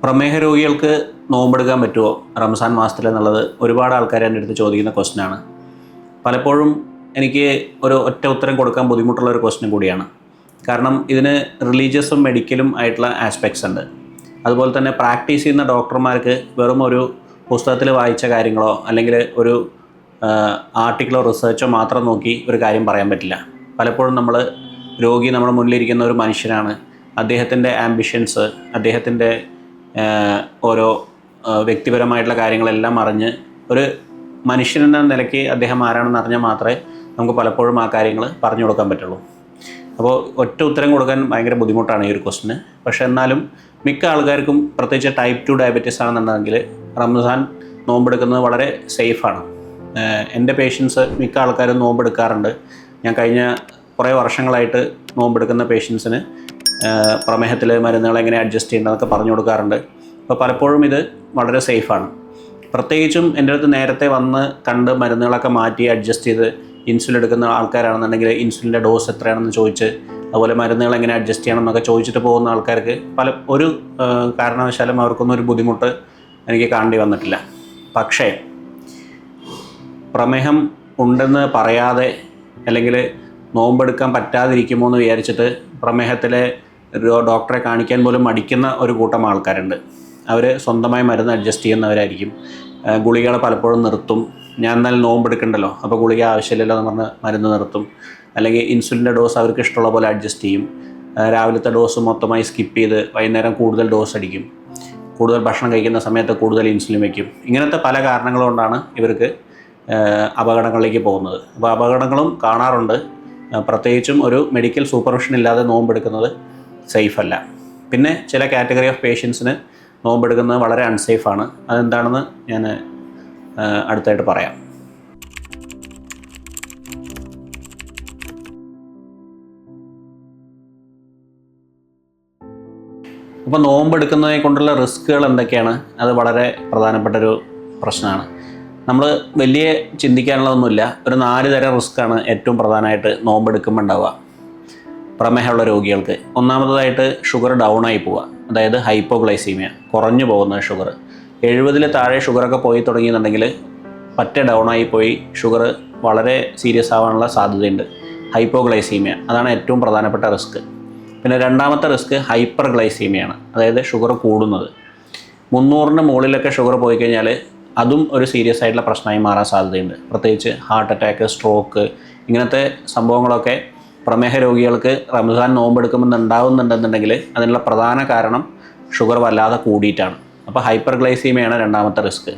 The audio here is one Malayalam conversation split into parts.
പ്രമേഹ രോഗികൾക്ക് നോമ്പെടുക്കാൻ പറ്റുമോ റംസാൻ മാസത്തിൽ എന്നുള്ളത് ഒരുപാട് ആൾക്കാർ എൻ്റെ അടുത്ത് ചോദിക്കുന്ന ക്വസ്റ്റ്യനാണ്. പലപ്പോഴും എനിക്ക് ഒരു ഒറ്റ ഉത്തരം കൊടുക്കാൻ ബുദ്ധിമുട്ടുള്ള ഒരു ക്വസ്റ്റ്യൻ കൂടിയാണ്. കാരണം ഇതിന് റിലീജിയസും മെഡിക്കലും ആയിട്ടുള്ള ആസ്പെക്ട്സ് ഉണ്ട്. അതുപോലെ തന്നെ പ്രാക്ടീസ് ചെയ്യുന്ന ഡോക്ടർമാർക്ക് വെറും ഒരു പുസ്തകത്തിൽ വായിച്ച കാര്യങ്ങളോ അല്ലെങ്കിൽ ഒരു ആർട്ടിക്കിളോ റിസർച്ചോ മാത്രം നോക്കി ഒരു കാര്യം പറയാൻ പറ്റില്ല. പലപ്പോഴും രോഗി നമ്മുടെ മുന്നിലിരിക്കുന്ന ഒരു മനുഷ്യനാണ്. അദ്ദേഹത്തിൻ്റെ ആംബിഷൻസ്, അദ്ദേഹത്തിൻ്റെ ഓരോ വ്യക്തിപരമായിട്ടുള്ള കാര്യങ്ങളെല്ലാം അറിഞ്ഞ് ഒരു മനുഷ്യനെന്ന നിലയ്ക്ക് അദ്ദേഹം ആരാണെന്ന് അറിഞ്ഞാൽ മാത്രമേ നമുക്ക് പലപ്പോഴും ആ കാര്യങ്ങൾ പറഞ്ഞു കൊടുക്കാൻ പറ്റുള്ളൂ. അപ്പോൾ ഒറ്റ ഉത്തരം കൊടുക്കാൻ ഭയങ്കര ബുദ്ധിമുട്ടാണ് ഈ ഒരു ക്വസ്റ്റിന്. പക്ഷേ എന്നാലും മിക്ക ആൾക്കാർക്കും, പ്രത്യേകിച്ച് ടൈപ്പ് 2 ഡയബറ്റീസ് ആണെന്നുണ്ടെങ്കിൽ റംസാൻ നോമ്പെടുക്കുന്നത് വളരെ സേഫാണ്. എൻ്റെ പേഷ്യൻസ് മിക്ക ആൾക്കാരും നോമ്പെടുക്കാറുണ്ട്. ഞാൻ കഴിഞ്ഞ കുറേ വർഷങ്ങളായിട്ട് നോമ്പെടുക്കുന്ന പേഷ്യൻസിന് പ്രമേഹത്തിൽ മരുന്നുകൾ എങ്ങനെ അഡ്ജസ്റ്റ് ചെയ്യേണ്ടതെന്നൊക്കെ പറഞ്ഞു കൊടുക്കാറുണ്ട്. അപ്പോൾ പലപ്പോഴും ഇത് വളരെ സേഫാണ്. പ്രത്യേകിച്ചും എൻ്റെ അടുത്ത് നേരത്തെ വന്ന് കണ്ട് മരുന്നുകളൊക്കെ മാറ്റി അഡ്ജസ്റ്റ് ചെയ്ത് ഇൻസുലിൻ എടുക്കുന്ന ആൾക്കാരാണെന്നുണ്ടെങ്കിൽ ഇൻസുലിൻ്റെ ഡോസ് എത്രയാണെന്ന് ചോദിച്ച്, അതുപോലെ മരുന്നുകൾ എങ്ങനെ അഡ്ജസ്റ്റ് ചെയ്യണം എന്നൊക്കെ ചോദിച്ചിട്ട് പോകുന്ന ആൾക്കാർക്ക് ഒരു കാരണവശാലും അവർക്കൊന്നും ഒരു ബുദ്ധിമുട്ട് എനിക്ക് കാണേണ്ടി വന്നിട്ടില്ല. പക്ഷേ പ്രമേഹം ഉണ്ടെന്ന് പറയാതെ അല്ലെങ്കിൽ നോമ്പെടുക്കാൻ പറ്റാതിരിക്കുമോ എന്ന് വിചാരിച്ചിട്ട് പ്രമേഹത്തിലെ ഡോക്ടറെ കാണിക്കാൻ പോലും മടിക്കുന്ന ഒരു കൂട്ടം ആൾക്കാരുണ്ട്. അവർ സ്വന്തമായി മരുന്ന് അഡ്ജസ്റ്റ് ചെയ്യുന്നവരായിരിക്കും. ഗുളികകൾ പലപ്പോഴും നിർത്തും. ഞാൻ എന്നാലും നോമ്പെടുക്കണ്ടല്ലോ, അപ്പോൾ ഗുളിക ആവശ്യമില്ലല്ലോ എന്ന് പറഞ്ഞ് മരുന്ന് നിർത്തും. അല്ലെങ്കിൽ ഇൻസുലിൻ്റെ ഡോസ് അവർക്ക് ഇഷ്ടമുള്ള പോലെ അഡ്ജസ്റ്റ് ചെയ്യും. രാവിലത്തെ ഡോസ് മൊത്തമായി സ്കിപ്പ് ചെയ്ത് വൈകുന്നേരം കൂടുതൽ ഡോസ് അടിക്കും. കൂടുതൽ ഭക്ഷണം കഴിക്കുന്ന സമയത്ത് കൂടുതൽ ഇൻസുലിൻ വയ്ക്കും. ഇങ്ങനത്തെ പല കാരണങ്ങൾ കൊണ്ടാണ് ഇവർക്ക് അപകടങ്ങളിലേക്ക് പോകുന്നത്. അപ്പോൾ അപകടങ്ങളും കാണാറുണ്ട്. പ്രത്യേകിച്ചും ഒരു മെഡിക്കൽ സൂപ്പർവിഷൻ ഇല്ലാതെ നോമ്പെടുക്കുന്നത് സേഫല്ല. പിന്നെ ചില കാറ്റഗറി ഓഫ് പേഷ്യൻസിന് നോമ്പെടുക്കുന്നത് വളരെ അൺസേഫാണ്. അതെന്താണെന്ന് ഞാൻ അടുത്തായിട്ട് പറയാം. അപ്പോൾ നോമ്പെടുക്കുന്നതിനെ കൊണ്ടുള്ള റിസ്ക്കുകൾ എന്തൊക്കെയാണ്? അത് വളരെ പ്രധാനപ്പെട്ടൊരു പ്രശ്നമാണ്. നമ്മൾ വലിയ ചിന്തിക്കാനുള്ളതൊന്നുമില്ല. ഒരു 4 തരം റിസ്ക്കാണ് ഏറ്റവും പ്രധാനമായിട്ട് നോമ്പെടുക്കുമ്പോൾ ഉണ്ടാവുക പ്രമേഹമുള്ള രോഗികൾക്ക്. ഒന്നാമതായിട്ട് ഷുഗർ ഡൗൺ ആയി പോവുക, അതായത് ഹൈപ്പോഗ്ലൈസീമിയ, കുറഞ്ഞു പോകുന്ന ഷുഗർ. 70 താഴെ ഷുഗറൊക്കെ പോയി തുടങ്ങിയെന്നുണ്ടെങ്കിൽ പറ്റ ഡൗൺ ആയി പോയി ഷുഗർ വളരെ സീരിയസ് ആവാനുള്ള സാധ്യതയുണ്ട്. ഹൈപ്പോഗ്ലൈസീമിയ, അതാണ് ഏറ്റവും പ്രധാനപ്പെട്ട റിസ്ക്. പിന്നെ രണ്ടാമത്തെ റിസ്ക് ഹൈപ്പർ ഗ്ലൈസീമിയാണ്, അതായത് ഷുഗർ കൂടുന്നത്. 300-ന് മുകളിലൊക്കെ ഷുഗർ പോയി കഴിഞ്ഞാൽ അതും ഒരു സീരിയസ് ആയിട്ടുള്ള പ്രശ്നമായി മാറാൻ സാധ്യതയുണ്ട്. പ്രത്യേകിച്ച് ഹാർട്ട് അറ്റാക്ക്, സ്ട്രോക്ക്, ഇങ്ങനത്തെ സംഭവങ്ങളൊക്കെ പ്രമേഹ രോഗികൾക്ക് റംസാൻ നോമ്പെടുക്കുമ്പോൾ ഉണ്ടാവുന്നുണ്ടെന്നുണ്ടെങ്കിൽ അതിനുള്ള പ്രധാന കാരണം ഷുഗർ വല്ലാതെ കൂടിയിട്ടാണ്. അപ്പോൾ ഹൈപ്പർ ഗ്ലൈസീമിയാണ് രണ്ടാമത്തെ റിസ്ക്.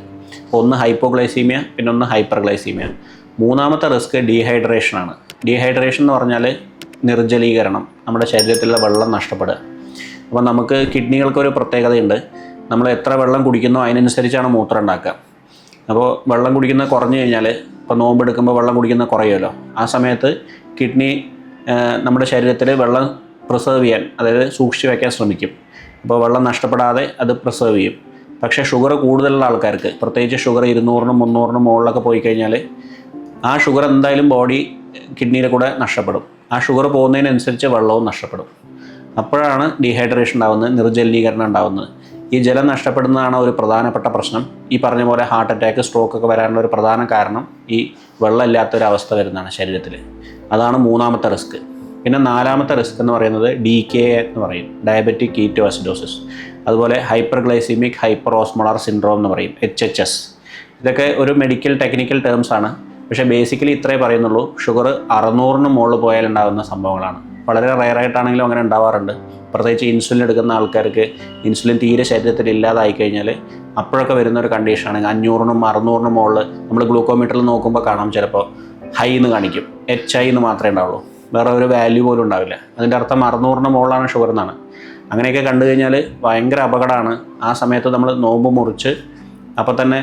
ഒന്ന് ഹൈപ്പോഗ്ലൈസീമിയ, പിന്നെ ഒന്ന് ഹൈപ്പർ ഗ്ലൈസീമിയ. മൂന്നാമത്തെ റിസ്ക് ഡീഹൈഡ്രേഷനാണ്. ഡീഹൈഡ്രേഷൻ എന്ന് പറഞ്ഞാൽ നിർജ്ജലീകരണം, നമ്മുടെ ശരീരത്തിലുള്ള വെള്ളം നഷ്ടപ്പെടുക. അപ്പോൾ നമുക്ക് കിഡ്നികൾക്കൊരു പ്രത്യേകതയുണ്ട്. നമ്മൾ എത്ര വെള്ളം കുടിക്കുന്നോ അതിനനുസരിച്ചാണ് മൂത്രം ഉണ്ടാക്കുക. അപ്പോൾ വെള്ളം കുടിക്കുന്നത് കുറഞ്ഞു കഴിഞ്ഞാൽ, ഇപ്പോൾ നോമ്പെടുക്കുമ്പോൾ വെള്ളം കുടിക്കുന്നത് കുറയുമല്ലോ, ആ സമയത്ത് കിഡ്നി നമ്മുടെ ശരീരത്തിൽ വെള്ളം പ്രിസർവ് ചെയ്യാൻ, അതായത് സൂക്ഷിച്ച് വയ്ക്കാൻ ശ്രമിക്കും. അപ്പോൾ വെള്ളം നഷ്ടപ്പെടാതെ അത് പ്രിസർവ് ചെയ്യും. പക്ഷേ ഷുഗർ കൂടുതലുള്ള ആൾക്കാർക്ക്, പ്രത്യേകിച്ച് ഷുഗർ 200-നും 300-നും മുകളിലൊക്കെ പോയി കഴിഞ്ഞാൽ ആ ഷുഗർ എന്തായാലും ബോഡി കിഡ്നിയിൽ കൂടെ നഷ്ടപ്പെടും. ആ ഷുഗർ പോകുന്നതിനനുസരിച്ച് വെള്ളവും നഷ്ടപ്പെടും. അപ്പോഴാണ് ഡീഹൈഡ്രേഷൻ ഉണ്ടാകുന്നത്, നിർജ്ജലീകരണം ഉണ്ടാകുന്നത്. ഈ ജലം നഷ്ടപ്പെടുന്നതാണ് ഒരു പ്രധാനപ്പെട്ട പ്രശ്നം. ഈ പറഞ്ഞ പോലെ ഹാർട്ട് അറ്റാക്ക്, സ്ട്രോക്ക് ഒക്കെ വരാനുള്ള ഒരു പ്രധാന കാരണം ഈ വെള്ളമില്ലാത്തൊരവസ്ഥ വരുന്നതാണ് ശരീരത്തിൽ. അതാണ് മൂന്നാമത്തെ റിസ്ക്. പിന്നെ നാലാമത്തെ റിസ്ക് എന്ന് പറയുന്നത് DKA എന്ന് പറയും, ഡയബറ്റിക് കീറ്റോഅസിഡോസിസ്. അതുപോലെ ഹൈപ്പർ ഗ്ലൈസീമിക് ഹൈപ്പർ ഓസ്മോളാർ സിൻഡ്രോം എന്ന് പറയും, HHS. ഇതൊക്കെ ഒരു മെഡിക്കൽ ടെക്നിക്കൽ ടേംസ് ആണ്. പക്ഷേ ബേസിക്കലി ഇത്രേ പറയുന്നുള്ളൂ. ഷുഗർ 600-ന് മുകളിൽ പോയാൽ ഉണ്ടാകുന്ന സംഭവങ്ങളാണ്. വളരെ റെയറായിട്ടാണെങ്കിലും അങ്ങനെ ഉണ്ടാവാറുണ്ട്. പ്രത്യേകിച്ച് ഇൻസുലിൻ എടുക്കുന്ന ആൾക്കാർക്ക് ഇൻസുലിൻ തീരെ ശരീരത്തിൽ ഇല്ലാതായി കഴിഞ്ഞാൽ അപ്പോഴൊക്കെ വരുന്ന ഒരു കണ്ടീഷനാണെങ്കിൽ 500-നും 600-നും മുകളിൽ നമ്മൾ ഗ്ലൂക്കോമീറ്ററിൽ നോക്കുമ്പോൾ കാണാം, ചിലപ്പോൾ ഹൈ എന്ന് കാണിക്കും, HI എന്ന് മാത്രമേ ഉണ്ടാവുള്ളൂ, വേറെ ഒരു വാല്യൂ പോലും ഉണ്ടാവില്ല. അതിൻ്റെ അർത്ഥം 600-ന് മുകളിലാണ് ഷുഗർ എന്നാണ്. അങ്ങനെയൊക്കെ കണ്ടു കഴിഞ്ഞാൽ ഭയങ്കര അപകടമാണ്. ആ സമയത്ത് നമ്മൾ നോമ്പ് മുറിച്ച് അപ്പോൾ തന്നെ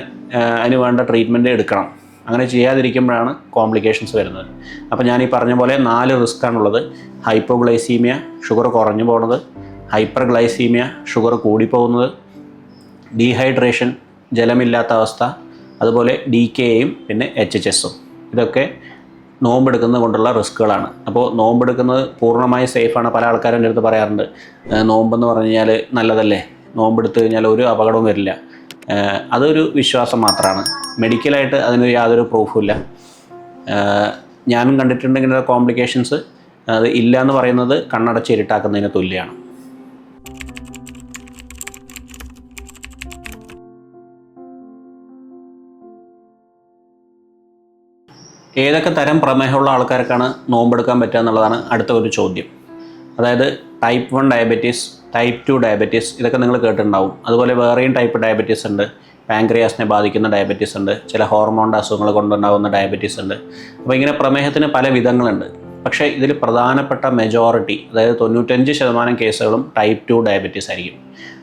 അതിന് വേണ്ട ട്രീറ്റ്മെൻറ്റ് എടുക്കണം. അങ്ങനെ ചെയ്യാതിരിക്കുമ്പോഴാണ് കോംപ്ലിക്കേഷൻസ് വരുന്നത്. അപ്പോൾ ഞാൻ ഈ പറഞ്ഞ പോലെ 4 റിസ്ക്കാണുള്ളത്. ഹൈപ്പോഗ്ലൈസീമിയ, ഷുഗർ കുറഞ്ഞു പോകുന്നത്; ഹൈപ്പർ ഗ്ലൈസീമിയ, ഷുഗർ കൂടിപ്പോകുന്നത്; ഡീഹൈഡ്രേഷൻ, ജലമില്ലാത്ത അവസ്ഥ; അതുപോലെ DKAയും പിന്നെ HHSഉം. ഇതൊക്കെ നോമ്പെടുക്കുന്നത് കൊണ്ടുള്ള റിസ്ക്കുകളാണ്. അപ്പോൾ നോമ്പെടുക്കുന്നത് പൂർണ്ണമായി സേഫാണ്. പല ആൾക്കാരും എൻ്റെ അടുത്ത് പറയാറുണ്ട്, നോമ്പെന്ന് പറഞ്ഞു കഴിഞ്ഞാൽ നല്ലതല്ലേ, നോമ്പെടുത്തു കഴിഞ്ഞാൽ ഒരു അപകടവും വരില്ല. അതൊരു വിശ്വാസം മാത്രമാണ്. മെഡിക്കലായിട്ട് അതിന് യാതൊരു പ്രൂഫുമില്ല. ഞാനും കണ്ടിട്ടുണ്ട് ഇങ്ങനെ കോംപ്ലിക്കേഷൻസ്. അത് ഇല്ല എന്ന് പറയുന്നത് കണ്ണടച്ച് ഇരുട്ടാക്കുന്നതിന് തുല്യമാണ്. ഏതൊക്കെ തരം പ്രമേഹമുള്ള ആൾക്കാർക്കാണ് നോമ്പെടുക്കാൻ പറ്റുക എന്നുള്ളതാണ് അടുത്ത ഒരു ചോദ്യം. അതായത് ടൈപ്പ് 1 ഡയബറ്റീസ്, ടൈപ്പ് 2 ഡയബറ്റീസ്, ഇതൊക്കെ നിങ്ങൾ കേട്ടിട്ടുണ്ടാവും. അതുപോലെ വേറെയും ടൈപ്പ് ഡയബറ്റീസ് ഉണ്ട്. പാൻക്രിയാസിനെ ബാധിക്കുന്ന ഡയബറ്റീസ് ഉണ്ട്. ചില ഹോർമോണിൻ്റെ അസുഖങ്ങൾ കൊണ്ടുണ്ടാകുന്ന ഡയബറ്റീസ് ഉണ്ട്. അപ്പോൾ ഇങ്ങനെ പ്രമേഹത്തിന് പല വിധങ്ങളുണ്ട്. പക്ഷേ ഇതിൽ പ്രധാനപ്പെട്ട മെജോറിറ്റി, അതായത് 95% കേസുകളും ടൈപ്പ് 2 ഡയബറ്റീസ് ആയിരിക്കും.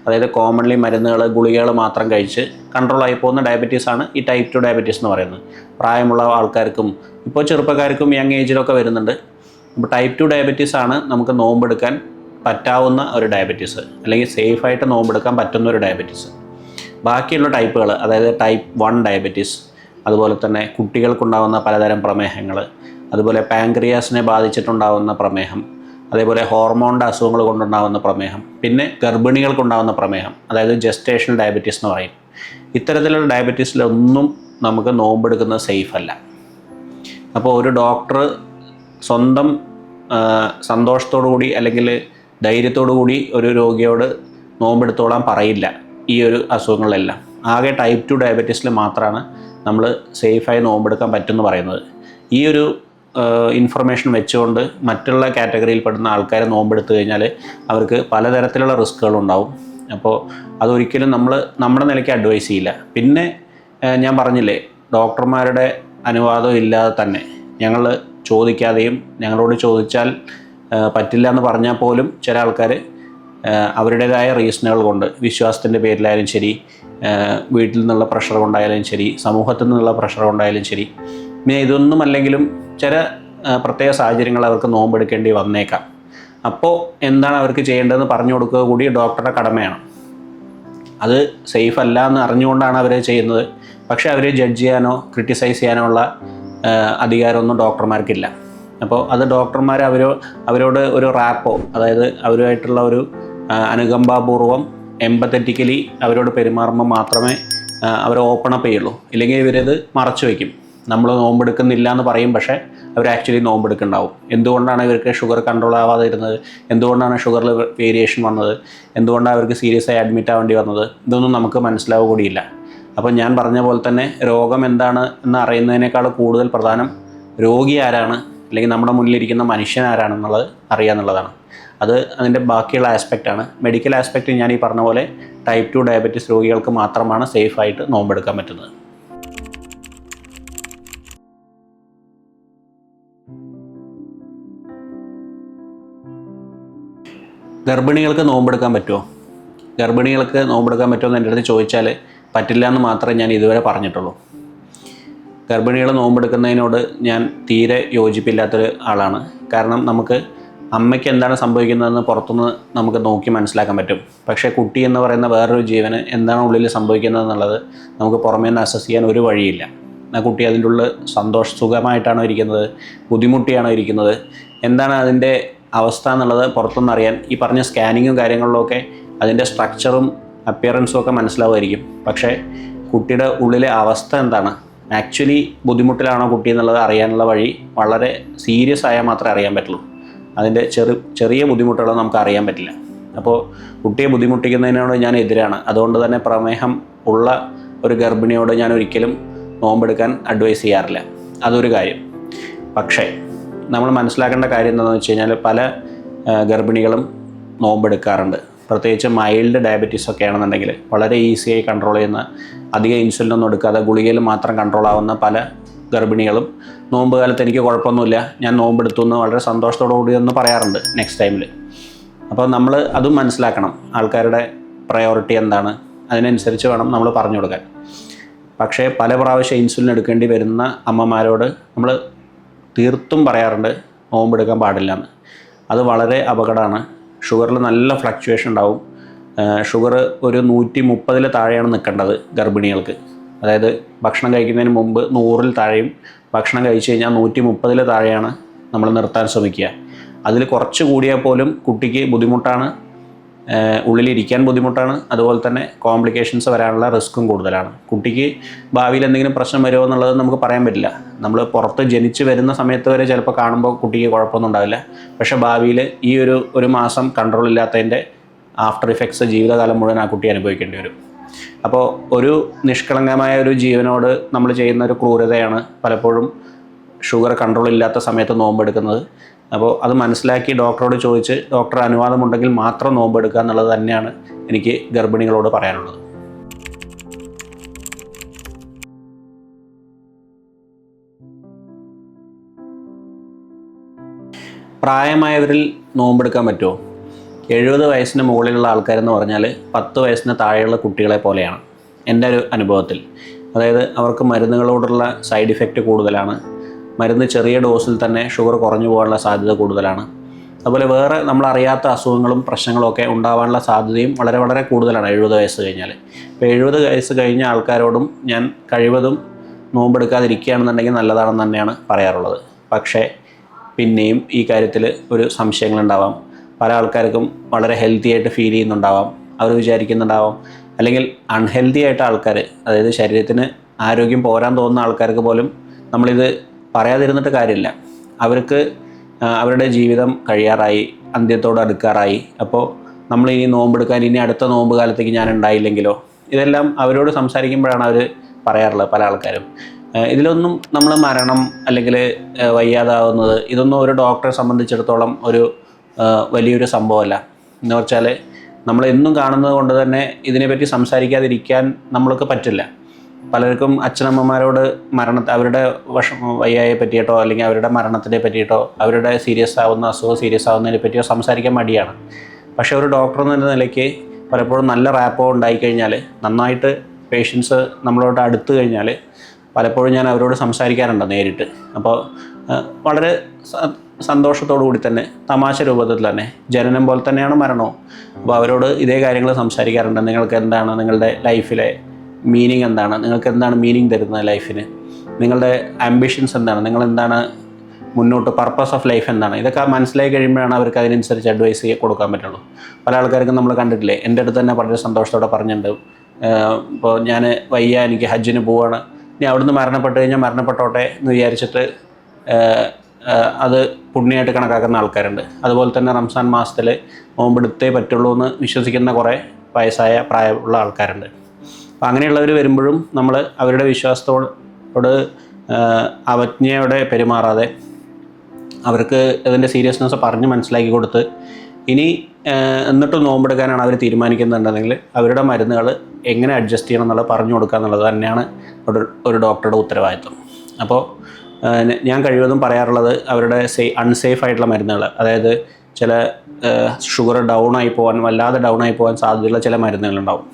അതായത് കോമൺലി മരുന്നുകൾ, ഗുളികകൾ മാത്രം കഴിച്ച് കൺട്രോളായി പോകുന്ന ഡയബറ്റീസാണ് ഈ ടൈപ്പ് 2 ഡയബറ്റീസ് എന്ന് പറയുന്നത്. പ്രായമുള്ള ആൾക്കാർക്കും ഇപ്പോൾ ചെറുപ്പക്കാർക്കും യങ് ഏജിലൊക്കെ വരുന്നുണ്ട്. അപ്പോൾ ടൈപ്പ് 2 ഡയബറ്റീസ് ആണ് നമുക്ക് നോമ്പെടുക്കാൻ പറ്റാവുന്ന ഒരു ഡയബറ്റീസ്, അല്ലെങ്കിൽ സേഫായിട്ട് നോമ്പെടുക്കാൻ പറ്റുന്ന ഒരു ഡയബറ്റീസ്. ബാക്കിയുള്ള ടൈപ്പുകൾ, അതായത് ടൈപ്പ് 1 ഡയബറ്റീസ്, അതുപോലെ തന്നെ കുട്ടികൾക്കുണ്ടാകുന്ന പലതരം പ്രമേഹങ്ങൾ, അതുപോലെ പാൻക്രിയാസിനെ ബാധിച്ചിട്ടുണ്ടാകുന്ന പ്രമേഹം, അതേപോലെ ഹോർമോണിൻ്റെ അസുഖങ്ങൾ കൊണ്ടുണ്ടാകുന്ന പ്രമേഹം, പിന്നെ ഗർഭിണികൾക്കുണ്ടാകുന്ന പ്രമേഹം, അതായത് ജസ്റ്റേഷണൽ ഡയബറ്റീസ് എന്ന് പറയും. ഇത്തരത്തിലുള്ള ഡയബറ്റീസിലൊന്നും നമുക്ക് നോമ്പെടുക്കുന്നത് സേഫ് അല്ല. അപ്പോൾ ഒരു ഡോക്ടർ സ്വന്തം സന്തോഷത്തോടു കൂടി അല്ലെങ്കിൽ ധൈര്യത്തോടു കൂടി ഒരു രോഗിയോട് നോമ്പെടുത്തോളാൻ പറയില്ല ഈ ഒരു അസുഖങ്ങളിലെല്ലാം. ആകെ ടൈപ്പ് 2 ഡയബറ്റീസിൽ മാത്രമാണ് നമ്മൾ സേഫായി നോമ്പെടുക്കാൻ പറ്റുമെന്ന് പറയുന്നത്. ഈ ഒരു ഇൻഫർമേഷൻ വെച്ചുകൊണ്ട് മറ്റുള്ള കാറ്റഗറിയിൽ പെടുന്ന ആൾക്കാരെ നോമ്പെടുത്തു കഴിഞ്ഞാൽ അവർക്ക് പലതരത്തിലുള്ള റിസ്ക്കുകളുണ്ടാവും. അപ്പോൾ അതൊരിക്കലും നമ്മുടെ നിലയ്ക്ക് അഡ്വൈസ് ചെയ്യില്ല. പിന്നെ ഞാൻ പറഞ്ഞില്ലേ, ഡോക്ടർമാരുടെ അനുവാദം ഇല്ലാതെ തന്നെ ഞങ്ങൾ ചോദിക്കാതെയും, ഞങ്ങളോട് ചോദിച്ചാൽ പറ്റില്ല എന്ന് പറഞ്ഞാൽ പോലും ചില ആൾക്കാർ അവരുടേതായ റീസണുകൾ കൊണ്ട്, വിശ്വാസത്തിൻ്റെ പേരിലായാലും ശരി, വീട്ടിൽ നിന്നുള്ള പ്രഷർ കൊണ്ടായാലും ശരി, സമൂഹത്തിൽ നിന്നുള്ള പ്രഷർ കൊണ്ടായാലും ശരി, പിന്നെ ഇതൊന്നും അല്ലെങ്കിലും ചില പ്രത്യേക സാഹചര്യങ്ങൾ അവർക്ക് നോമ്പെടുക്കേണ്ടി വന്നേക്കാം. അപ്പോൾ എന്താണ് അവർക്ക് ചെയ്യേണ്ടതെന്ന് പറഞ്ഞു കൊടുക്കുക കൂടി ഡോക്ടറുടെ കടമയാണ്. അത് സേഫ് അല്ല എന്ന് അറിഞ്ഞുകൊണ്ടാണ് അവർ ചെയ്യുന്നത്. പക്ഷേ അവരെ ജഡ്ജ് ചെയ്യാനോ ക്രിട്ടിസൈസ് ചെയ്യാനോ ഉള്ള അധികാരമൊന്നും ഡോക്ടർമാർക്കില്ല. അപ്പോൾ അത് ഡോക്ടർമാർ അവരോട് ഒരു റാപ്പോ, അതായത് അവരുമായിട്ടുള്ള ഒരു അനുകമ്പാപൂർവം എമ്പത്തറ്റിക്കലി അവരോട് പെരുമാറുമ്പോൾ മാത്രമേ അവർ ഓപ്പൺ അപ്പ് ചെയ്യുള്ളൂ. ഇല്ലെങ്കിൽ ഇവരത് മറച്ചു വയ്ക്കും. നമ്മൾ നോമ്പെടുക്കുന്നില്ല എന്ന് പറയും, പക്ഷേ അവർ ആക്ച്വലി നോമ്പെടുക്കുന്നുണ്ടാവും. എന്തുകൊണ്ടാണ് ഇവർക്ക് ഷുഗർ കൺട്രോൾ ആവാതെ ഇരുന്നത്, എന്തുകൊണ്ടാണ് ഷുഗറിൽ വേരിയേഷൻ വന്നത്, എന്തുകൊണ്ടാണ് അവർക്ക് സീരിയസ് ആയി അഡ്മിറ്റ് ആവേണ്ടി വന്നത്, ഇതൊന്നും നമുക്ക് മനസ്സിലാവുക കൂടിയില്ല. അപ്പോൾ ഞാൻ പറഞ്ഞ പോലെ തന്നെ രോഗം എന്താണ് എന്ന് അറിയുന്നതിനേക്കാൾ കൂടുതൽ പ്രധാനം രോഗി ആരാണ്, അല്ലെങ്കിൽ നമ്മുടെ മുന്നിലിരിക്കുന്ന മനുഷ്യൻ ആരാണെന്നുള്ളത് അറിയുക എന്നുള്ളതാണ്. അതിൻ്റെ ബാക്കിയുള്ള ആസ്പെക്റ്റാണ്. മെഡിക്കൽ ആസ്പെക്റ്റ് ഞാൻ ഈ പറഞ്ഞ പോലെ ടൈപ്പ് 2 ഡയബറ്റീസ് രോഗികൾക്ക് മാത്രമാണ് സേഫായിട്ട് നോമ്പെടുക്കാൻ പറ്റുന്നത്. ഗർഭിണികൾക്ക് നോമ്പെടുക്കാൻ പറ്റുമോ? ഗർഭിണികൾക്ക് നോമ്പെടുക്കാൻ പറ്റുമോ എന്ന് എൻ്റെ അടുത്ത് ചോദിച്ചാൽ പറ്റില്ല എന്ന് മാത്രമേ ഞാൻ ഇതുവരെ പറഞ്ഞിട്ടുള്ളൂ. ഗർഭിണികൾ നോമ്പെടുക്കുന്നതിനോട് ഞാൻ തീരെ യോജിപ്പില്ലാത്തൊരു ആളാണ്. കാരണം നമുക്ക് അമ്മയ്ക്ക് എന്താണ് സംഭവിക്കുന്നതെന്ന് പുറത്തുനിന്ന് നമുക്ക് നോക്കി മനസ്സിലാക്കാൻ പറ്റും. പക്ഷേ കുട്ടി എന്ന് പറയുന്ന വേറൊരു ജീവന് എന്താണ് ഉള്ളിൽ സംഭവിക്കുന്നതെന്നുള്ളത് നമുക്ക് പുറമേ നിന്ന് അസസ് ചെയ്യാൻ ഒരു വഴിയില്ല. ആ കുട്ടി അതിൻ്റെ ഉള്ളിൽ സുഖമായിട്ടാണോ ഇരിക്കുന്നത്, ബുദ്ധിമുട്ടിയാണോ ഇരിക്കുന്നത്, എന്താണ് അതിൻ്റെ അവസ്ഥ എന്നുള്ളത് പുറത്തുനിന്ന് അറിയാൻ ഈ പറഞ്ഞ സ്കാനിങ്ങും കാര്യങ്ങളിലൊക്കെ അതിൻ്റെ സ്ട്രക്ചറും അപ്പിയറൻസും ഒക്കെ മനസ്സിലാവുമായിരിക്കും. പക്ഷേ കുട്ടിയുടെ ഉള്ളിലെ അവസ്ഥ എന്താണ്, ആക്ച്വലി ബുദ്ധിമുട്ടിലാണോ കുട്ടി എന്നുള്ളത് അറിയാനുള്ള വഴി വളരെ സീരിയസ് ആയാൽ മാത്രമേ അറിയാൻ പറ്റുള്ളൂ. അതിൻ്റെ ചെറിയ ബുദ്ധിമുട്ടുകളൊന്നും നമുക്ക് അറിയാൻ പറ്റില്ല. അപ്പോൾ കുട്ടിയെ ബുദ്ധിമുട്ടിക്കുന്നതിനോട് ഞാൻ എതിരാണ്. അതുകൊണ്ട് തന്നെ പ്രമേഹം ഉള്ള ഒരു ഗർഭിണിയോട് ഞാൻ ഒരിക്കലും നോമ്പെടുക്കാൻ അഡ്വൈസ് ചെയ്യാറില്ല. അതൊരു കാര്യം. പക്ഷേ നമ്മൾ മനസ്സിലാക്കേണ്ട കാര്യം എന്താണെന്ന് വെച്ച് കഴിഞ്ഞാൽ പല ഗർഭിണികളും നോമ്പെടുക്കാറുണ്ട്. പ്രത്യേകിച്ച് മൈൽഡ് ഡയബറ്റീസ് ഒക്കെ ആണെന്നുണ്ടെങ്കിൽ വളരെ ഈസിയായി കൺട്രോൾ ചെയ്യുന്ന, അധികം ഇൻസുലിനൊന്നും എടുക്കാതെ ഗുളികയിൽ മാത്രം കൺട്രോൾ ആവുന്ന പല ഗർഭിണികളും നോമ്പ് കാലത്ത് എനിക്ക് കുഴപ്പമൊന്നുമില്ല, ഞാൻ നോമ്പെടുത്തു എന്ന് വളരെ സന്തോഷത്തോടു കൂടി ഒന്ന് പറയാറുണ്ട് നെക്സ്റ്റ് ടൈമിൽ. അപ്പോൾ നമ്മൾ അതും മനസ്സിലാക്കണം, ആൾക്കാരുടെ പ്രയോറിറ്റി എന്താണ്, അതിനനുസരിച്ച് വേണം നമ്മൾ പറഞ്ഞു കൊടുക്കാൻ. പക്ഷേ പല പ്രാവശ്യം ഇൻസുലിൻ എടുക്കേണ്ടി വരുന്ന അമ്മമാരോട് നമ്മൾ തീർത്തും പറയാറുണ്ട് നോമ്പെടുക്കാൻ പാടില്ല എന്ന്. അത് വളരെ അപകടമാണ്. ഷുഗറിൽ നല്ല ഫ്ലക്ച്വേഷൻ ഉണ്ടാവും. ഷുഗർ ഒരു 130 താഴെയാണ് നിൽക്കേണ്ടത് ഗർഭിണികൾക്ക്. അതായത് ഭക്ഷണം കഴിക്കുന്നതിന് മുമ്പ് 100 താഴെയും, ഭക്ഷണം കഴിച്ച് കഴിഞ്ഞാൽ 130 താഴെയാണ് നമ്മൾ നിർത്താൻ ശ്രമിക്കുക. അതിൽ കുറച്ച് കൂടിയാൽ പോലും കുട്ടിക്ക് ബുദ്ധിമുട്ടാണ്. ഉള്ളിലിരിക്കാൻ ബുദ്ധിമുട്ടാണ്. അതുപോലെ തന്നെ കോംപ്ലിക്കേഷൻസ് വരാനുള്ള റിസ്ക്കും കൂടുതലാണ്. കുട്ടിക്ക് ഭാവിയിൽ എന്തെങ്കിലും പ്രശ്നം വരുമോ എന്നുള്ളത് നമുക്ക് പറയാൻ പറ്റില്ല. നമ്മൾ പുറത്ത് ജനിച്ച് വരുന്ന സമയത്ത് വരെ ചിലപ്പോൾ കാണുമ്പോൾ കുട്ടിക്ക് കുഴപ്പമൊന്നും ഉണ്ടാവില്ല. പക്ഷേ ഭാവിയിൽ ഈ ഒരു മാസം കൺട്രോൾ ഇല്ലാത്തതിൻ്റെ ആഫ്റ്റർ ഇഫക്ട്സ് ജീവിതകാലം മുഴുവൻ ആ കുട്ടി അനുഭവിക്കേണ്ടി വരും. അപ്പോൾ ഒരു നിഷ്കളങ്കമായ ഒരു ജീവനോട് നമ്മൾ ചെയ്യുന്ന ഒരു ക്രൂരതയാണ് പലപ്പോഴും ഷുഗർ കൺട്രോൾ ഇല്ലാത്ത സമയത്ത് നോമ്പെടുക്കുന്നത്. അപ്പോൾ അത് മനസ്സിലാക്കി ഡോക്ടറോട് ചോദിച്ച് ഡോക്ടർ അനുവാദമുണ്ടെങ്കിൽ മാത്രം നോമ്പെടുക്കുക എന്നുള്ളത് തന്നെയാണ് എനിക്ക് ഗർഭിണികളോട് പറയാനുള്ളത്. പ്രായമായവരിൽ നോമ്പെടുക്കാൻ പറ്റുമോ? 70 വയസ്സിന് മുകളിലുള്ള ആൾക്കാരെന്ന് പറഞ്ഞാൽ 10 വയസ്സിന് താഴെയുള്ള കുട്ടികളെ പോലെയാണ് എൻ്റെ ഒരു അനുഭവത്തിൽ. അതായത് അവർക്ക് മരുന്നുകളോടുള്ള സൈഡ് ഇഫക്റ്റ് കൂടുതലാണ്. മരുന്ന് ചെറിയ ഡോസിൽ തന്നെ ഷുഗർ കുറഞ്ഞു പോകാനുള്ള സാധ്യത കൂടുതലാണ്. അതുപോലെ വേറെ നമ്മളറിയാത്ത അസുഖങ്ങളും പ്രശ്നങ്ങളും ഒക്കെ ഉണ്ടാകാനുള്ള സാധ്യതയും വളരെ വളരെ കൂടുതലാണ് 70 വയസ്സ് കഴിഞ്ഞാൽ. ഇപ്പോൾ 70 വയസ്സ് കഴിഞ്ഞ ആൾക്കാരോടും ഞാൻ കഴിവതും നോമ്പെടുക്കാതിരിക്കുകയാണെന്നുണ്ടെങ്കിൽ നല്ലതാണെന്ന് തന്നെയാണ് പറയാറുള്ളത്. പക്ഷേ പിന്നെയും ഈ കാര്യത്തിൽ ഒരു സംശയങ്ങളുണ്ടാവാം. പല ആൾക്കാർക്കും വളരെ ഹെൽത്തി ആയിട്ട് ഫീൽ ചെയ്യുന്നുണ്ടാവാം. അവർ വിചാരിക്കുന്നുണ്ടാവാം, അല്ലെങ്കിൽ അൺഹെൽത്തി ആയിട്ട് ആൾക്കാർ, അതായത് ശരീരത്തിന് ആരോഗ്യം പോരാൻ തോന്നുന്ന ആൾക്കാർക്ക് പോലും നമ്മളിത് പറയാതിരുന്നിട്ട് കാര്യമില്ല. അവർക്ക് അവരുടെ ജീവിതം കഴിയാറായി, അന്ത്യത്തോട് അടുക്കാറായി. അപ്പോൾ നമ്മൾ ഇനി നോമ്പെടുക്കാൻ ഇനി അടുത്ത നോമ്പ് കാലത്തേക്ക് ഞാൻ ഉണ്ടായില്ലെങ്കിലോ, ഇതെല്ലാം അവരോട് സംസാരിക്കുമ്പോഴാണ് അവർ പറയാറുള്ളത് പല ആൾക്കാരും. ഇതിലൊന്നും നമ്മൾ മരണം അല്ലെങ്കിൽ വയ്യാതാവുന്നത് ഇതൊന്നും ഒരു ഡോക്ടറെ സംബന്ധിച്ചിടത്തോളം ഒരു വലിയൊരു സംഭവമല്ല. എന്ന് വെച്ചാൽ നമ്മളെന്നും കാണുന്നത് കൊണ്ട് തന്നെ ഇതിനെപ്പറ്റി സംസാരിക്കാതിരിക്കാൻ നമ്മൾക്ക് പറ്റില്ല. പലർക്കും അച്ഛനമ്മമാരോട് അവരുടെ വയ്യായെ പറ്റിയിട്ടോ അല്ലെങ്കിൽ അവരുടെ മരണത്തിനെ പറ്റിയിട്ടോ അവരുടെ അസുഖം സീരിയസ് ആവുന്നതിനെ പറ്റിയോ സംസാരിക്കാൻ മടിയാണ്. പക്ഷേ ഒരു ഡോക്ടർ എന്ന നിലയ്ക്ക് പലപ്പോഴും നല്ല റാപ്പോ ഉണ്ടായിക്കഴിഞ്ഞാൽ, നന്നായിട്ട് പേഷ്യൻസ് നമ്മളോട് അടുത്ത് കഴിഞ്ഞാൽ പലപ്പോഴും ഞാൻ അവരോട് സംസാരിക്കാറുണ്ട് നേരിട്ട്. അപ്പോൾ വളരെ സന്തോഷത്തോടു കൂടി തന്നെ, തമാശ രൂപത്തിൽ തന്നെ, ജനനം പോലെ തന്നെയാണ് മരണവും. അപ്പോൾ അവരോട് ഇതേ കാര്യങ്ങൾ സംസാരിക്കാറുണ്ട്. നിങ്ങൾക്ക് എന്താണ് നിങ്ങളുടെ ലൈഫിലെ മീനിങ് എന്താണ്, നിങ്ങൾക്ക് എന്താണ് മീനിങ് തരുന്നത് ലൈഫിന്, നിങ്ങളുടെ ആംബിഷൻസ് എന്താണ്, നിങ്ങളെന്താണ് മുന്നോട്ട് പർപ്പസ് ഓഫ് ലൈഫ് എന്താണ്, ഇതൊക്കെ മനസ്സിലാക്കി കഴിയുമ്പോഴാണ് അവർക്ക് അതിനനുസരിച്ച് അഡ്വൈസ് കൊടുക്കാൻ പറ്റുള്ളൂ. പല ആൾക്കാർക്കും നമ്മൾ കണ്ടിട്ടില്ലേ, എൻ്റെ അടുത്ത് തന്നെ വളരെ സന്തോഷത്തോടെ പറഞ്ഞിട്ടുണ്ട്, ഇപ്പോൾ ഞാൻ വയ്യ, എനിക്ക് ഹജ്ജിന് പോവുകയാണ്, ഇനി അവിടുന്ന് മരണപ്പെട്ട് കഴിഞ്ഞാൽ മരണപ്പെട്ടോട്ടെ എന്ന് വിചാരിച്ചിട്ട് അത് പുണ്യമായിട്ട് കണക്കാക്കുന്ന ആൾക്കാരുണ്ട്. അതുപോലെ തന്നെ റംസാൻ മാസത്തിൽ നോമ്പെടുത്തേ പറ്റുള്ളൂ എന്ന് വിശ്വസിക്കുന്ന കുറേ പ്രായമുള്ള ആൾക്കാരുണ്ട്. അപ്പോൾ അങ്ങനെയുള്ളവർ വരുമ്പോഴും നമ്മൾ അവരുടെ വിശ്വാസത്തോട് അവജ്ഞയോടെ പെരുമാറാതെ അവർക്ക് അതിൻ്റെ സീരിയസ്നെസ് പറഞ്ഞ് മനസ്സിലാക്കി കൊടുത്ത്, ഇനി എന്നിട്ടും നോമ്പെടുക്കാനാണ് അവർ തീരുമാനിക്കുന്നുണ്ടെങ്കിൽ അവരുടെ മരുന്നുകൾ എങ്ങനെ അഡ്ജസ്റ്റ് ചെയ്യണം എന്നുള്ളത് പറഞ്ഞു കൊടുക്കുക എന്നുള്ളത് തന്നെയാണ് ഒരു ഡോക്ടറുടെ ഉത്തരവാദിത്വം. അപ്പോൾ ഞാൻ കഴിവതും പറയാറുള്ളത് അവരുടെ അൺസേഫ് ആയിട്ടുള്ള മരുന്നുകൾ, അതായത് ചില ഷുഗർ വല്ലാതെ ഡൗൺ ആയി പോകാൻ സാധ്യതയുള്ള ചില മരുന്നുകളുണ്ടാവും.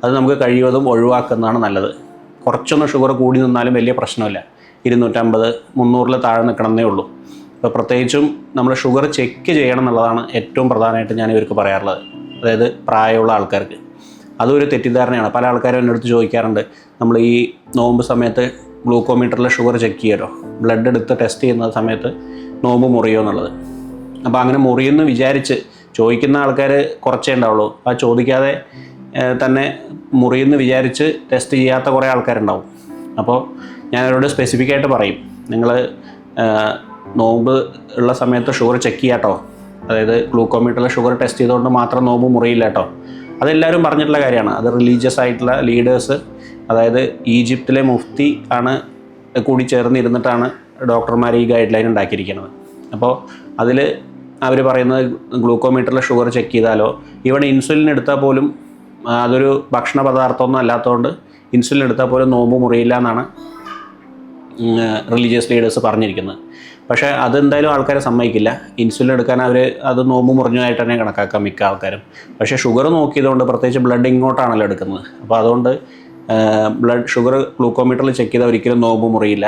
അത് നമുക്ക് കഴിവതും ഒഴിവാക്കുന്നതാണ് നല്ലത്. കുറച്ചൊന്ന് ഷുഗർ കൂടി നിന്നാലും വലിയ പ്രശ്നമില്ല. 250, 300 താഴെ നിൽക്കണമെന്നേ ഉള്ളൂ. അപ്പോൾ പ്രത്യേകിച്ചും നമ്മൾ ഷുഗർ ചെക്ക് ചെയ്യണം എന്നുള്ളതാണ് ഏറ്റവും പ്രധാനമായിട്ട് ഞാൻ ഇവർക്ക് പറയാറുള്ളത്, അതായത് പ്രായമുള്ള ആൾക്കാർക്ക്. അതൊരു തെറ്റിദ്ധാരണയാണ്. പല ആൾക്കാരും എൻ്റെ അടുത്ത് ചോദിക്കാറുണ്ട്, നമ്മൾ ഈ നോമ്പ് സമയത്ത് ഗ്ലൂക്കോമീറ്ററിൽ ഷുഗർ ചെക്ക് ചെയ്യുമല്ലോ, ബ്ലഡ് എടുത്ത് ടെസ്റ്റ് ചെയ്യുന്ന സമയത്ത് നോമ്പ് മുറിയോ എന്നുള്ളത്. അപ്പോൾ അങ്ങനെ മുറിയെന്ന് വിചാരിച്ച് ചോദിക്കുന്ന ആൾക്കാർ കുറച്ചേ ഉണ്ടാവുള്ളൂ. ആ ചോദിക്കാതെ തന്നെ മുറിയെന്ന് വിചാരിച്ച് ടെസ്റ്റ് ചെയ്യാത്ത കുറേ ആൾക്കാരുണ്ടാവും. അപ്പോൾ ഞാൻ അവരോട് സ്പെസിഫിക് ആയിട്ട് പറയും, നിങ്ങൾ നോമ്പ് ഉള്ള സമയത്ത് ഷുഗർ ചെക്ക് ചെയ്യാട്ടോ, അതായത് ഗ്ലൂക്കോമീറ്ററിൽ ഷുഗർ ടെസ്റ്റ് ചെയ്തുകൊണ്ട് മാത്രം നോമ്പ് മുറിയില്ല കേട്ടോ. അതെല്ലാവരും പറഞ്ഞിട്ടുള്ള കാര്യമാണ്. അത് റിലീജിയസ് ആയിട്ടുള്ള ലീഡേഴ്സ്, അതായത് ഈജിപ്തിലെ മുഫ്തി ആണ് കൂടി ചേർന്നിരുന്നിട്ടാണ് ഡോക്ടർമാർ ഈ ഗൈഡ് ലൈൻ ഉണ്ടാക്കിയിരിക്കുന്നത്. അപ്പോൾ അതിൽ അവർ പറയുന്നത് ഗ്ലൂക്കോമീറ്ററിൽ ഷുഗർ ചെക്ക് ചെയ്താലോ, ഇവിടെ ഇൻസുലിൻ എടുത്താൽ പോലും അതൊരു ഭക്ഷണ പദാർത്ഥമൊന്നും അല്ലാത്തതുകൊണ്ട് ഇൻസുലിൻ എടുത്താൽ പോലും നോമ്പ് മുറിയില്ല എന്നാണ് റിലീജിയസ് ലീഡേഴ്സ് പറഞ്ഞിരിക്കുന്നത്. പക്ഷേ അതെന്തായാലും ആൾക്കാരെ സമ്മതിക്കില്ല. ഇൻസുലിൻ എടുക്കാൻ അത് നോമ്പ് മുറിഞ്ഞതായിട്ട് തന്നെ കണക്കാക്കാം മിക്ക ആൾക്കാരും. പക്ഷേ ഷുഗർ നോക്കിയതുകൊണ്ട്, പ്രത്യേകിച്ച് ബ്ലഡ് ഇങ്ങോട്ടാണല്ലോ എടുക്കുന്നത്, അപ്പോൾ അതുകൊണ്ട് ഷുഗർ ഗ്ലൂക്കോമീറ്ററിൽ ചെക്ക് ചെയ്താൽ ഒരിക്കലും നോമ്പ് മുറിയില്ല.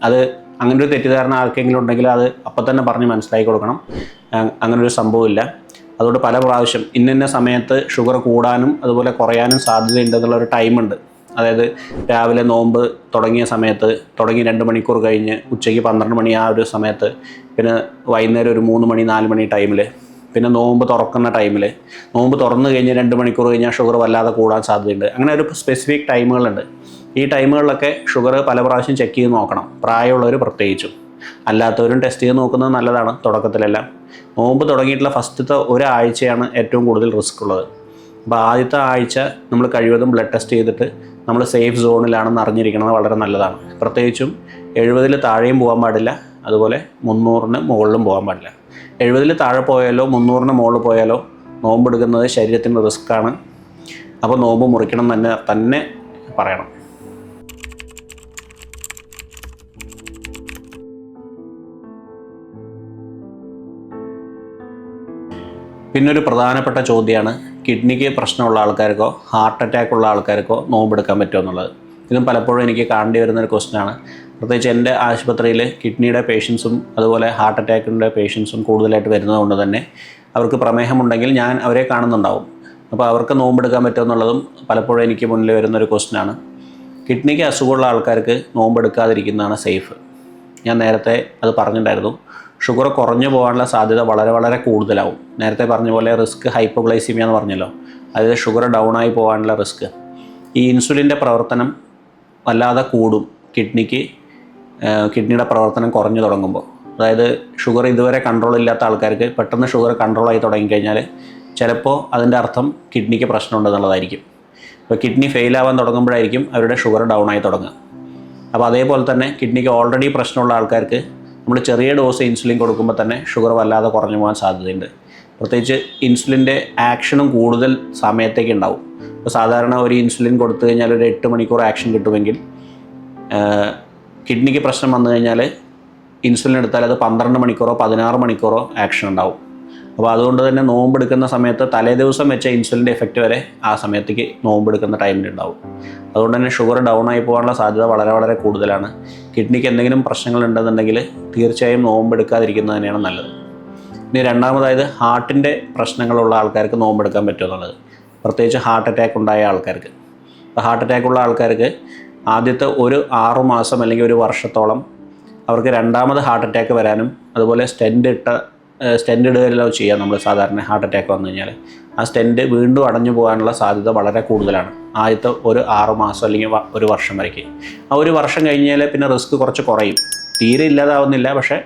അത് അങ്ങനെ ഒരു തെറ്റിദ്ധാരണ ആർക്കെങ്കിലും ഉണ്ടെങ്കിൽ അത് അപ്പം തന്നെ പറഞ്ഞ് മനസ്സിലാക്കി കൊടുക്കണം. അങ്ങനൊരു സംഭവമില്ല. അതുകൊണ്ട് പല പ്രാവശ്യം ഇന്ന സമയത്ത് ഷുഗർ കൂടാനും അതുപോലെ കുറയാനും സാധ്യതയുണ്ടെന്നുള്ളൊരു ടൈമുണ്ട്. അതായത് രാവിലെ നോമ്പ് തുടങ്ങിയ സമയത്ത്, തുടങ്ങി 2 മണിക്കൂർ കഴിഞ്ഞ് ഉച്ചയ്ക്ക് 12 മണി ആ ഒരു സമയത്ത്, പിന്നെ വൈകുന്നേരം ഒരു 3 മണി 4 മണി ടൈമിൽ, പിന്നെ നോമ്പ് തുറക്കുന്ന ടൈമിൽ, നോമ്പ് തുറന്നു കഴിഞ്ഞ് 2 മണിക്കൂർ കഴിഞ്ഞാൽ ഷുഗർ വല്ലാതെ കൂടാൻ സാധ്യതയുണ്ട്. അങ്ങനെ ഒരു സ്പെസിഫിക് ടൈമുകളുണ്ട്. ഈ ടൈമുകളിലൊക്കെ ഷുഗർ പല പ്രാവശ്യം ചെക്ക് ചെയ്ത് നോക്കണം, പ്രായമുള്ളവർ പ്രത്യേകിച്ചും. അല്ലാത്തവരും ടെസ്റ്റ് ചെയ്ത് നോക്കുന്നത് നല്ലതാണ് തുടക്കത്തിലെല്ലാം. നോമ്പ് തുടങ്ങിയിട്ടുള്ള ഫസ്റ്റത്തെ ഒരാഴ്ചയാണ് ഏറ്റവും കൂടുതൽ റിസ്ക് ഉള്ളത്. അപ്പോൾ ആദ്യത്തെ ആഴ്ച നമ്മൾ കഴിവതും ബ്ലഡ് ടെസ്റ്റ് ചെയ്തിട്ട് നമ്മൾ സേഫ് സോണിലാണെന്ന് അറിഞ്ഞിരിക്കുന്നത് വളരെ നല്ലതാണ്. പ്രത്യേകിച്ചും 70 താഴെയും പോകാൻ പാടില്ല, അതുപോലെ 300 മുകളിലും പോകാൻ പാടില്ല. 70 താഴെ പോയാലോ 300 മുകളിൽ പോയാലോ നോമ്പെടുക്കുന്നത് ശരീരത്തിന് റിസ്ക്കാണ്. അപ്പോൾ നോമ്പ് മുറിക്കണം തന്നെ പറയണം. പിന്നൊരു പ്രധാനപ്പെട്ട ചോദ്യമാണ് കിഡ്നിക്ക് പ്രശ്നമുള്ള ആൾക്കാർക്കോ ഹാർട്ട് അറ്റാക്ക് ഉള്ള ആൾക്കാർക്കോ നോമ്പെടുക്കാൻ പറ്റുമോ എന്നുള്ളത്. ഇതും പലപ്പോഴും എനിക്ക് കാണേണ്ടി വരുന്നൊരു ക്വസ്റ്റ്യനാണ്. പ്രത്യേകിച്ച് എൻ്റെ ആശുപത്രിയിൽ കിഡ്നിയുടെ പേഷ്യൻസും അതുപോലെ ഹാർട്ട് അറ്റാക്കിൻ്റെ പേഷ്യൻസും കൂടുതലായിട്ട് വരുന്നതുകൊണ്ട് തന്നെ അവർക്ക് പ്രമേഹമുണ്ടെങ്കിൽ ഞാൻ അവരെ കാണുന്നുണ്ടാവും. അപ്പോൾ അവർക്ക് നോമ്പെടുക്കാൻ പറ്റുമോ എന്നുള്ളതും പലപ്പോഴും എനിക്ക് മുന്നിൽ വരുന്നൊരു ക്വസ്റ്റ്യനാണ്. കിഡ്നിക്ക് അസുഖമുള്ള ആൾക്കാർക്ക് നോമ്പെടുക്കാതിരിക്കുന്നതാണ് സേഫ്. ഞാൻ നേരത്തെ അത് പറഞ്ഞിട്ടുണ്ടായിരുന്നു. ഷുഗർ കുറഞ്ഞു പോകാനുള്ള സാധ്യത വളരെ വളരെ കൂടുതലാവും. നേരത്തെ പറഞ്ഞ പോലെ റിസ്ക് ഹൈപ്പോഗ്ലൈസീമിയ എന്ന് പറഞ്ഞല്ലോ, അതായത് ഷുഗർ ഡൗൺ ആയി പോകാനുള്ള റിസ്ക്. ഈ ഇൻസുലിൻ്റെ പ്രവർത്തനം വല്ലാതെ കൂടും കിഡ്നിയുടെ പ്രവർത്തനം കുറഞ്ഞു തുടങ്ങുമ്പോൾ. അതായത് ഷുഗർ ഇതുവരെ കൺട്രോൾ ഇല്ലാത്ത ആൾക്കാർക്ക് പെട്ടെന്ന് ഷുഗർ കൺട്രോളായി തുടങ്ങിക്കഴിഞ്ഞാൽ ചിലപ്പോൾ അതിൻ്റെ അർത്ഥം കിഡ്നിക്ക് പ്രശ്നമുണ്ടെന്നുള്ളതായിരിക്കും. അപ്പോൾ കിഡ്നി ഫെയിലാവാൻ തുടങ്ങുമ്പോഴായിരിക്കും അവരുടെ ഷുഗർ ഡൗൺ ആയി തുടങ്ങുക. അപ്പോൾ അതേപോലെ തന്നെ കിഡ്നിക്ക് ഓൾറെഡി പ്രശ്നമുള്ള ആൾക്കാർക്ക് നമ്മൾ ചെറിയ ഡോസ് ഇൻസുലിൻ കൊടുക്കുമ്പോൾ തന്നെ ഷുഗർ വല്ലാതെ കുറഞ്ഞു പോകാൻ സാധ്യതയുണ്ട്. പ്രത്യേകിച്ച് ഇൻസുലിൻ്റെ ആക്ഷനും കൂടുതൽ സമയത്തേക്ക് ഉണ്ടാവും. ഇപ്പോൾ സാധാരണ ഒരു ഇൻസുലിൻ കൊടുത്തു കഴിഞ്ഞാൽ ഒരു 8 മണിക്കൂർ ആക്ഷൻ കിട്ടുമെങ്കിൽ കിഡ്നിക്ക് പ്രശ്നം വന്നു കഴിഞ്ഞാൽ ഇൻസുലിൻ എടുത്താൽ അത് 12 മണിക്കൂറോ 16 മണിക്കൂറോ ആക്ഷൻ ഉണ്ടാവും. അപ്പോൾ അതുകൊണ്ട് തന്നെ നോമ്പെടുക്കുന്ന സമയത്ത് തലേ ദിവസം വെച്ച ഇൻസുലിൻ്റെ എഫക്റ്റ് വരെ ആ സമയത്തേക്ക് നോമ്പെടുക്കുന്ന ടൈമിലുണ്ടാവും. അതുകൊണ്ട് തന്നെ ഷുഗർ ഡൗൺ ആയി പോകാനുള്ള സാധ്യത വളരെ വളരെ കൂടുതലാണ്. കിഡ്നിക്ക് എന്തെങ്കിലും പ്രശ്നങ്ങളുണ്ടെന്നുണ്ടെങ്കിൽ തീർച്ചയായും നോമ്പെടുക്കാതിരിക്കുന്നത് തന്നെയാണ് നല്ലത്. ഇനി രണ്ടാമതായത് ഹാർട്ടിൻ്റെ പ്രശ്നങ്ങളുള്ള ആൾക്കാർക്ക് നോമ്പെടുക്കാൻ പറ്റുമെന്നുള്ളത്, പ്രത്യേകിച്ച് ഹാർട്ട് അറ്റാക്ക് ഉണ്ടായ ആൾക്കാർക്ക്. അപ്പോൾ ഹാർട്ട് അറ്റാക്കുള്ള ആൾക്കാർക്ക് ആദ്യത്തെ ഒരു 6 മാസം അല്ലെങ്കിൽ ഒരു വർഷത്തോളം അവർക്ക് രണ്ടാമത് ഹാർട്ട് അറ്റാക്ക് വരാനും അതുപോലെ സ്റ്റെൻഡ് ഇടുകയെല്ലാം ചെയ്യാം നമ്മൾ സാധാരണ ഹാർട്ട് അറ്റാക്ക് വന്നു കഴിഞ്ഞാൽ. ആ സ്റ്റെൻറ്റ് വീണ്ടും അടഞ്ഞു പോകാനുള്ള സാധ്യത വളരെ കൂടുതലാണ് ആദ്യത്തെ ഒരു 6 മാസം അല്ലെങ്കിൽ ഒരു വർഷം വരയ്ക്ക്. ആ ഒരു വർഷം കഴിഞ്ഞാൽ പിന്നെ റിസ്ക് കുറച്ച് കുറയും. തീരെ ഇല്ലാതാവുന്നില്ല, പക്ഷേ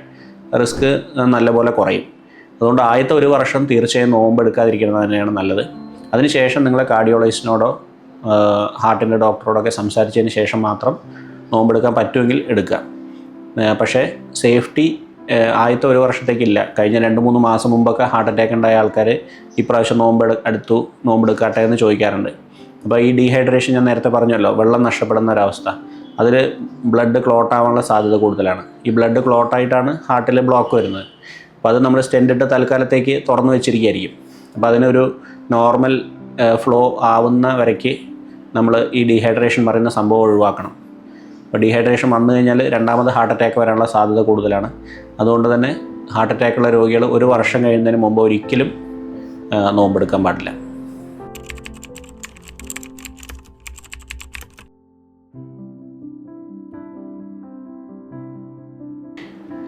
റിസ്ക് നല്ലപോലെ കുറയും. അതുകൊണ്ട് ആദ്യത്തെ ഒരു വർഷം തീർച്ചയായും നോമ്പെടുക്കാതിരിക്കുന്നത് തന്നെയാണ് നല്ലത്. അതിനുശേഷം നിങ്ങളെ കാർഡിയോളജിസ്റ്റിനോടോ ഹാർട്ടിൻ്റെ ഡോക്ടറോടൊക്കെ സംസാരിച്ചതിന് ശേഷം മാത്രം നോമ്പെടുക്കാൻ പറ്റുമെങ്കിൽ എടുക്കുക. പക്ഷേ സേഫ്റ്റി ആദ്യത്തെ ഒരു വർഷത്തേക്കില്ല. കഴിഞ്ഞ 2-3 മാസം മുമ്പൊക്കെ ഹാർട്ട് അറ്റാക്ക് ഉണ്ടായ ആൾക്കാർ ഇപ്രാവശ്യം നോമ്പെടുക്കട്ടെ എന്ന് ചോദിക്കാറുണ്ട്. അപ്പോൾ ഈ ഡീഹൈഡ്രേഷൻ ഞാൻ നേരത്തെ പറഞ്ഞല്ലോ, വെള്ളം നഷ്ടപ്പെടുന്ന ഒരവസ്ഥ, അതിൽ ബ്ലഡ് ക്ലോട്ട് ആവാനുള്ള സാധ്യത കൂടുതലാണ്. ഈ ബ്ലഡ് ക്ലോട്ടായിട്ടാണ് ഹാർട്ടിൽ ബ്ലോക്ക് വരുന്നത്. അപ്പോൾ അത് നമ്മൾ സ്റ്റെൻറ്റ് ഇട്ട് തൽക്കാലത്തേക്ക് തുറന്നു വെച്ചിരിക്കുകയായിരിക്കും. അപ്പോൾ അതിനൊരു നോർമൽ ഫ്ലോ ആവുന്ന വരയ്ക്ക് നമ്മൾ ഈ ഡീഹൈഡ്രേഷൻ പറയുന്ന സംഭവം ഒഴിവാക്കണം. അപ്പോൾ ഡീഹൈഡ്രേഷൻ വന്നു കഴിഞ്ഞാൽ രണ്ടാമത് ഹാർട്ട് അറ്റാക്ക് വരാനുള്ള സാധ്യത കൂടുതലാണ്. അതുകൊണ്ട് തന്നെ ഹാർട്ട് അറ്റാക്കുള്ള രോഗികൾ ഒരു വർഷം കഴിയുന്നതിന് മുമ്പ് ഒരിക്കലും നോമ്പെടുക്കാൻ പാടില്ല.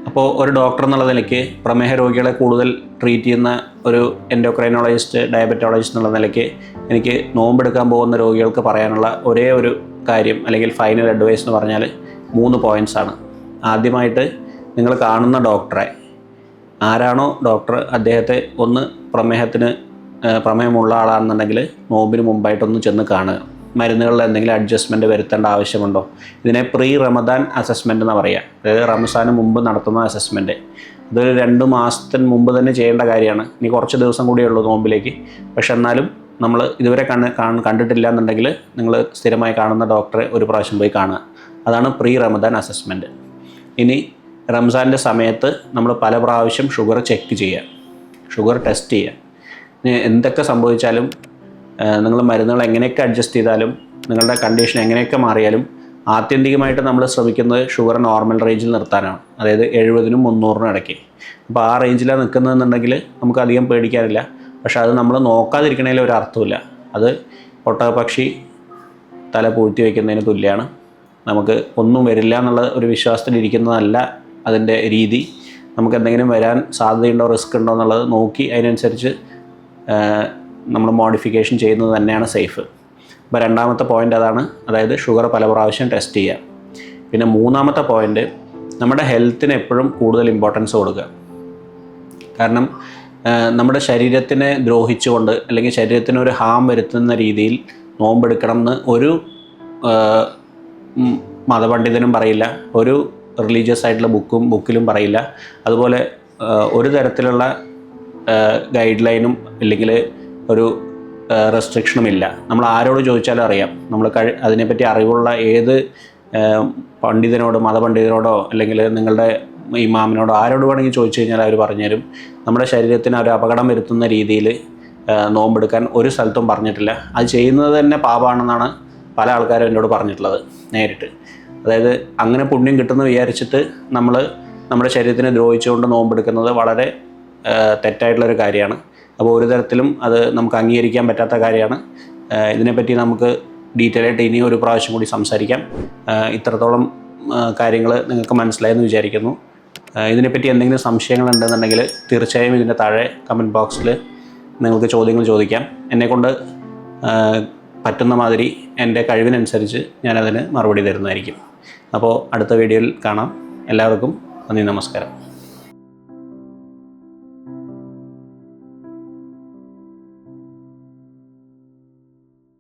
അപ്പോൾ ഒരു ഡോക്ടർ എന്നുള്ള നിലയ്ക്ക് പ്രമേഹ രോഗികളെ കൂടുതൽ ട്രീറ്റ് ചെയ്യുന്ന ഒരു എൻഡോക്രൈനോളജിസ്റ്റ്, ഡയബറ്റോളജിസ്റ്റ് എന്നുള്ള നിലയ്ക്ക് എനിക്ക് നോമ്പെടുക്കാൻ പോകുന്ന രോഗികൾക്ക് പറയാനുള്ള ഒരേ ഒരു കാര്യം അല്ലെങ്കിൽ ഫൈനൽ അഡ്വൈസ് എന്ന് പറഞ്ഞാൽ 3 പോയിൻറ്റ്സാണ്. ആദ്യമായിട്ട് നിങ്ങൾ കാണുന്ന ഡോക്ടറെ, ആരാണോ ഡോക്ടർ, അദ്ദേഹത്തെ ഒന്ന് പ്രമേഹമുള്ള ആളാണെന്നുണ്ടെങ്കിൽ നോമ്പിന് മുമ്പായിട്ടൊന്ന് ചെന്ന് കാണുക. മരുന്നുകളിൽ എന്തെങ്കിലും അഡ്ജസ്റ്റ്മെൻറ്റ് വരുത്തേണ്ട ആവശ്യമുണ്ടോ? ഇതിനെ പ്രീ റമദാൻ അസസ്മെൻ്റ് എന്ന് പറയുക. അതായത് റംസാന് മുമ്പ് നടത്തുന്ന അസസ്മെൻറ്റ്. ഇതൊരു 2 മാസത്തിന് മുമ്പ് തന്നെ ചെയ്യേണ്ട കാര്യമാണ്. ഇനി കുറച്ച് ദിവസം കൂടിയേ ഉള്ളൂ നോമ്പിലേക്ക്. പക്ഷെ എന്നാലും നമ്മൾ ഇതുവരെ കണ്ടിട്ടില്ല എന്നുണ്ടെങ്കിൽ നിങ്ങൾ സ്ഥിരമായി കാണുന്ന ഡോക്ടറെ ഒരു പ്രാവശ്യം പോയി കാണുക. അതാണ് പ്രീ റമദാൻ അസസ്മെൻറ്റ്. ഇനി റംസാൻ്റെ സമയത്ത് നമ്മൾ പല പ്രാവശ്യം ഷുഗർ ചെക്ക് ചെയ്യുക, ഷുഗർ ടെസ്റ്റ് ചെയ്യുക. എന്തൊക്കെ സംഭവിച്ചാലും നിങ്ങൾ മരുന്നുകൾ എങ്ങനെയൊക്കെ അഡ്ജസ്റ്റ് ചെയ്താലും നിങ്ങളുടെ കണ്ടീഷൻ എങ്ങനെയൊക്കെ മാറിയാലും ആത്യന്തികമായിട്ട് നമ്മൾ ശ്രമിക്കുന്നത് ഷുഗർ നോർമൽ റേഞ്ചിൽ നിർത്താനാണ്. അതായത് 70-നും 300-നും ഇടയ്ക്ക്. അപ്പോൾ ആ റേഞ്ചിലാണ് നിൽക്കുന്നതെന്നുണ്ടെങ്കിൽ നമുക്ക് അധികം പേടിക്കാനില്ല. പക്ഷെ അത് നമ്മൾ നോക്കാതിരിക്കണതിൽ ഒരു അർത്ഥമില്ല. അത് ഒട്ടകപക്ഷി തല പൂഴ്ത്തി വയ്ക്കുന്നതിന് തുല്യമാണ്. നമുക്ക് ഒന്നും വരില്ല എന്നുള്ള ഒരു വിശ്വാസത്തിലിരിക്കുന്നതല്ല അതിൻ്റെ രീതി. നമുക്ക് എന്തെങ്കിലും വരാൻ സാധ്യതയുണ്ടോ, റിസ്ക് ഉണ്ടോ എന്നുള്ളത് നോക്കി അതിനനുസരിച്ച് നമ്മൾ മോഡിഫിക്കേഷൻ ചെയ്യുന്നത് തന്നെയാണ് സേഫ്. അപ്പോൾ രണ്ടാമത്തെ പോയിൻ്റ് അതാണ്, അതായത് ഷുഗർ പല പ്രാവശ്യം ടെസ്റ്റ് ചെയ്യുക. പിന്നെ മൂന്നാമത്തെ പോയിൻ്റ്, നമ്മുടെ ഹെൽത്തിന് എപ്പോഴും കൂടുതൽ ഇമ്പോർട്ടൻസ് കൊടുക്കുക. കാരണം നമ്മുടെ ശരീരത്തിനെ ദ്രോഹിച്ചുകൊണ്ട് അല്ലെങ്കിൽ ശരീരത്തിന് ഒരു ഹാം വരുത്തുന്ന രീതിയിൽ നോമ്പെടുക്കണം എന്ന് ഒരു മതപണ്ഡിതനും പറയില്ല, ഒരു റിലീജിയസ് ആയിട്ടുള്ള ബുക്കിലും പറയില്ല. അതുപോലെ ഒരു തരത്തിലുള്ള ഗൈഡ് ലൈനും അല്ലെങ്കിൽ ഒരു റെസ്ട്രിക്ഷനും ഇല്ല. നമ്മൾ ആരോട് ചോദിച്ചാലും അറിയാം. നമ്മൾ അതിനെപ്പറ്റി അറിവുള്ള ഏത് പണ്ഡിതനോടോ മതപണ്ഡിതനോടോ അല്ലെങ്കിൽ നിങ്ങളുടെ ഇമാമിനോടോ ആരോട് വേണമെങ്കിൽ ചോദിച്ചു കഴിഞ്ഞാൽ അവർ പറഞ്ഞുതരും. നമ്മുടെ ശരീരത്തിന് ഒരു അപകടം വരുത്തുന്ന രീതിയിൽ നോമ്പെടുക്കാൻ ഒരു സ്ഥലത്തും പറഞ്ഞിട്ടില്ല. അത് ചെയ്യുന്നത് തന്നെ പാപമാണെന്നാണ് പല ആൾക്കാരും എന്നോട് പറഞ്ഞിട്ടുള്ളത് നേരിട്ട്. അതായത് അങ്ങനെ പുണ്യം കിട്ടുമെന്ന് വിചാരിച്ചിട്ട് നമ്മൾ നമ്മുടെ ശരീരത്തിനെ ദ്രോഹിച്ചുകൊണ്ട് നോമ്പെടുക്കുന്നത് വളരെ തെറ്റായിട്ടുള്ളൊരു കാര്യമാണ്. അപ്പോൾ ഒരു തരത്തിലും അത് നമുക്ക് അംഗീകരിക്കാൻ പറ്റാത്ത കാര്യമാണ്. ഇതിനെപ്പറ്റി നമുക്ക് ഡീറ്റെയിൽ ആയിട്ട് ഇനി ഒരു പ്രാവശ്യം കൂടി സംസാരിക്കാം. ഇത്രത്തോളം കാര്യങ്ങൾ നിങ്ങൾക്ക് മനസ്സിലായെന്ന് വിചാരിക്കുന്നു. ഇതിനെപ്പറ്റി എന്തെങ്കിലും സംശയങ്ങളുണ്ടെന്നുണ്ടെങ്കിൽ തീർച്ചയായും ഇതിൻ്റെ താഴെ കമൻറ്റ് ബോക്സിൽ നിങ്ങൾക്ക് ചോദ്യങ്ങൾ ചോദിക്കാം. എന്നെക്കൊണ്ട് പറ്റുന്ന മാതിരി എൻ്റെ കഴിവിനനുസരിച്ച് ഞാനതിന് മറുപടി തരുന്നതായിരിക്കും. അപ്പോൾ അടുത്ത വീഡിയോയിൽ കാണാം. എല്ലാവർക്കും നന്ദി, നമസ്കാരം.